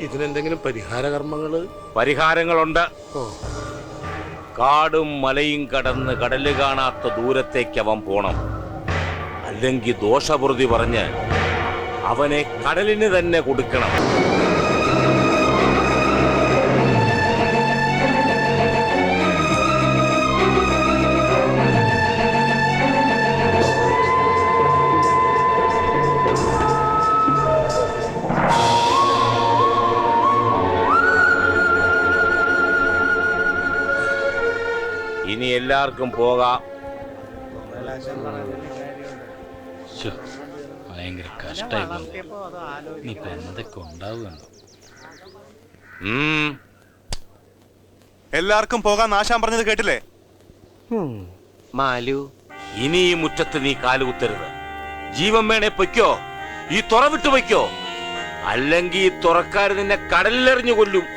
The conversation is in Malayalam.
ഇതിനെന്തെങ്കിലും പരിഹാര കർമ്മങ്ങള്? പരിഹാരങ്ങളുണ്ട്. കാടും മലയും കടന്ന് കടല് കാണാത്ത ദൂരത്തേക്ക് അവൻ പോണം. അല്ലെങ്കിൽ ദോഷപ്രതി പറഞ്ഞ് അവനെ കടലിന് തന്നെ കൊടുക്കണം. ഇനി എല്ലാവർക്കും പോകാം. ഭയങ്കര കഷ്ടായി. എന്തൊക്കെ ഉണ്ടാവുമെന്നോ. എല്ലാവർക്കും പോകാൻ ആശാൻ പറഞ്ഞത് കേട്ടില്ലേ? മാലു, ഇനി ഈ മുറ്റത്ത് നീ കാലുകുത്തരുത്. ജീവൻ വേണേ പൊയ്ക്കോ, ഈ തുറ വിട്ടു വയ്ക്കോ, അല്ലെങ്കിൽ ഈ തുറക്കാര് നിന്നെ കടലിലെറിഞ്ഞു കൊല്ലും.